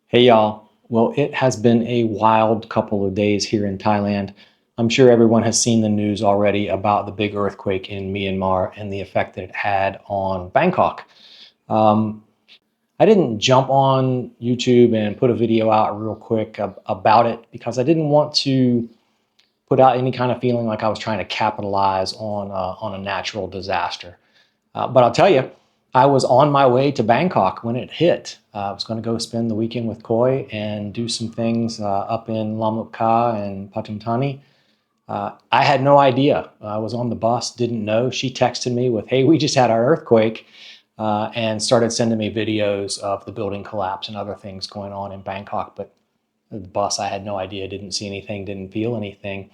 Hey y'all. Well, it has been a wild couple of days here in Thailand. I'm sure everyone has seen the news already about the big earthquake in Myanmar and the effect that it had on Bangkok. Um, I didn't jump on YouTube and put a video out real quick about it because I didn't want to put out any kind of feeling like I was trying to capitalize on a natural disaster. But I'll tell you, I was on my way to Bangkok when it hit. I was going to go spend the weekend with Koi and do some things up in Lamukka and Pathum Thani. I had no idea. I was on the bus, didn't know. She texted me with, "Hey, we just had our earthquake," and started sending me videos of the building collapse and other things going on in Bangkok. But the bus, I had no idea, didn't see anything, didn't feel anything.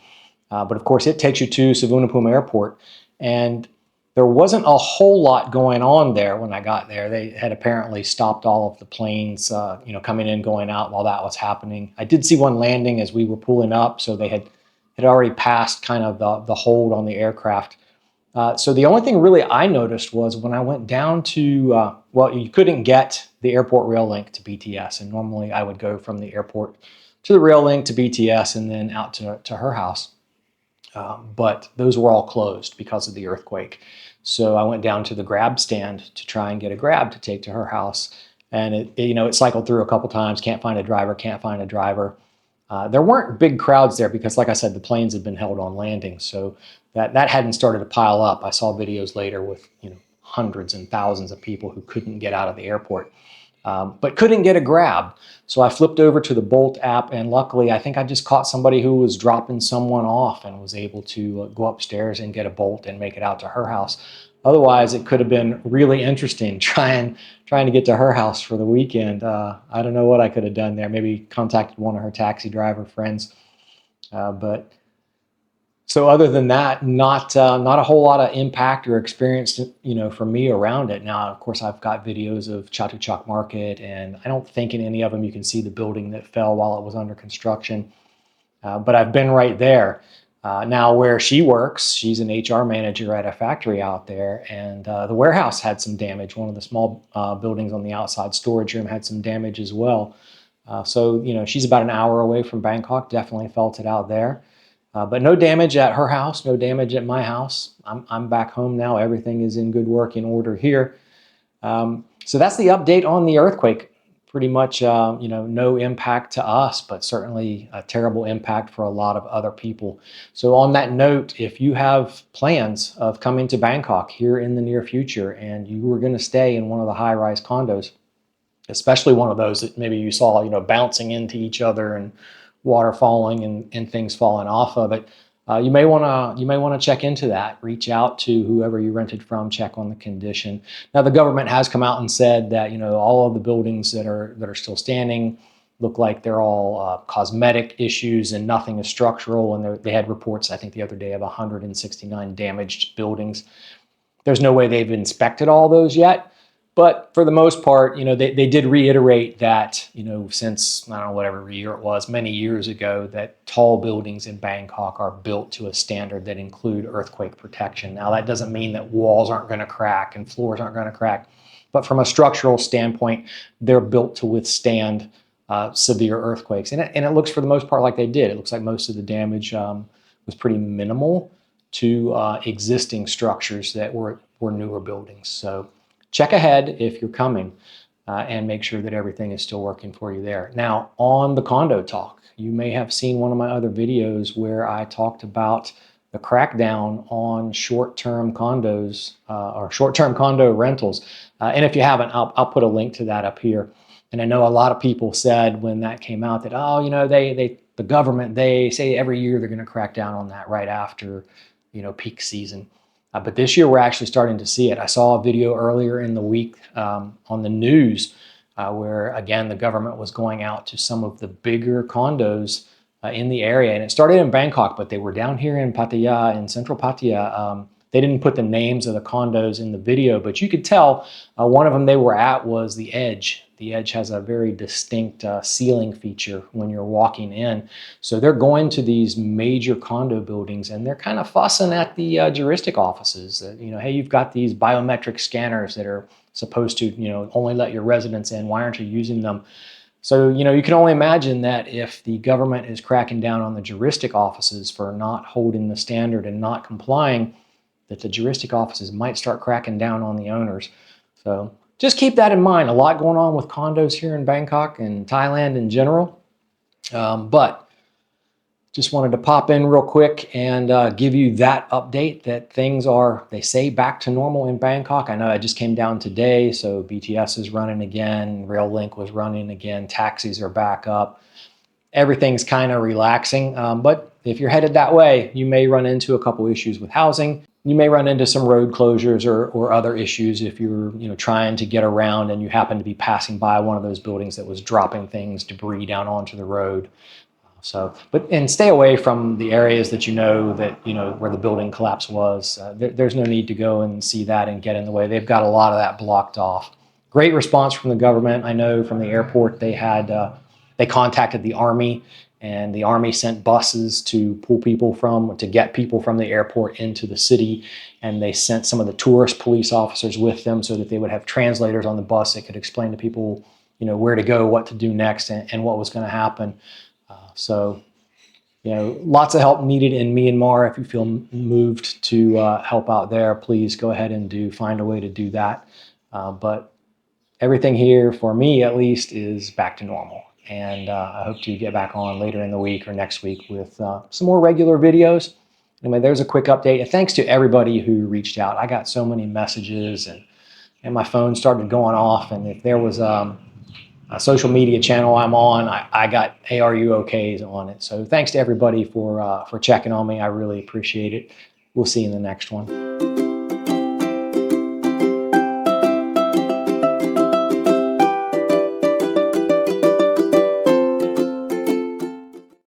But of course, it takes you to Suvarnabhumi Airport, and there wasn't a whole lot going on there when I got there. They had apparently stopped all of the planes, coming in, going out while that was happening. I did see one landing as we were pulling up, so they had already passed kind of the hold on the aircraft. So the only thing really I noticed was when I went down to, well, you couldn't get the airport rail link to BTS, and normally I would go from the airport to the rail link to BTS and then out to her house. But those were all closed because of the earthquake. So I went down to the grab stand to try and get a grab to take to her house. And it cycled through a couple times, can't find a driver, can't find a driver. There weren't big crowds there because, like I said, the planes had been held on landing. So that hadn't started to pile up. I saw videos later with, hundreds and thousands of people who couldn't get out of the airport, but couldn't get a grab. So I flipped over to the Bolt app, and luckily, I think I just caught somebody who was dropping someone off and was able to go upstairs and get a Bolt and make it out to her house. Otherwise, it could have been really interesting trying to get to her house for the weekend. I don't know what I could have done there. Maybe contacted one of her taxi driver friends, but so other than that, not a whole lot of impact or experience, for me around it. Now, of course, I've got videos of Chatuchak Market, and I don't think in any of them you can see the building that fell while it was under construction. But I've been right there. Now, where she works, she's an HR manager at a factory out there, and the warehouse had some damage. One of the small buildings on the outside storage room had some damage as well. So, she's about an hour away from Bangkok, definitely felt it out there. But no damage at her house, no damage at my house. I'm back home now. Everything is in good working order here. So that's the update on the earthquake. Pretty much, no impact to us, but certainly a terrible impact for a lot of other people. So on that note, if you have plans of coming to Bangkok here in the near future and you were going to stay in one of the high-rise condos, especially one of those that maybe you saw, bouncing into each other and water falling and things falling off of it. You may want to check into that. Reach out to whoever you rented from. Check on the condition. Now, the government has come out and said that all of the buildings that are still standing look like they're all cosmetic issues and nothing is structural. And they had reports, I think, the other day of 169 damaged buildings. There's no way they've inspected all those yet. But for the most part, they did reiterate that, since, I don't know, whatever year it was, many years ago, that tall buildings in Bangkok are built to a standard that include earthquake protection. Now, that doesn't mean that walls aren't going to crack and floors aren't going to crack. But from a structural standpoint, they're built to withstand severe earthquakes. And it looks, for the most part, like they did. It looks like most of the damage was pretty minimal to existing structures that were newer buildings. So check ahead if you're coming and make sure that everything is still working for you there. Now, on the condo talk, you may have seen one of my other videos where I talked about the crackdown on short-term condos or short-term condo rentals. And if you haven't, I'll put a link to that up here. And I know a lot of people said when that came out that, the government, they say every year they're going to crack down on that right after, peak season. But this year, we're actually starting to see it. I saw a video earlier in the week on the news where, again, the government was going out to some of the bigger condos in the area. And it started in Bangkok, but they were down here in Pattaya, in central Pattaya. They didn't put the names of the condos in the video, but you could tell one of them they were at was the Edge. The Edge has a very distinct ceiling feature when you're walking in. So they're going to these major condo buildings and they're kind of fussing at the juristic offices that, hey, you've got these biometric scanners that are supposed to, only let your residents in. Why aren't you using them? So, you can only imagine that if the government is cracking down on the juristic offices for not holding the standard and not complying, that the juristic offices might start cracking down on the owners. So just keep that in mind. A lot going on with condos here in Bangkok and Thailand in general. But just wanted to pop in real quick and give you that update that things are, they say, back to normal in Bangkok. I know I just came down today, so BTS is running again, RailLink was running again, taxis are back up. Everything's kind of relaxing, but if you're headed that way, you may run into a couple issues with housing. You may run into some road closures or other issues if you're trying to get around and you happen to be passing by one of those buildings that was dropping things, debris down onto the road. So, and stay away from the areas that where the building collapse was. There's no need to go and see that and get in the way. They've got a lot of that blocked off. Great response from the government. I know from the airport they contacted the Army, and the Army sent buses to get people from the airport into the city, and they sent some of the tourist police officers with them so that they would have translators on the bus that could explain to people, where to go, what to do next, and what was going to happen. So, lots of help needed in Myanmar. If you feel moved to help out there, please go ahead and find a way to do that. But everything here, for me at least, is back to normal. And I hope to get back on later in the week or next week with some more regular videos. Anyway, there's a quick update. And thanks to everybody who reached out. I got so many messages, and my phone started going off. And if there was a social media channel I'm on, I got "Hey, are you okays" on it. So thanks to everybody for checking on me. I really appreciate it. We'll see you in the next one.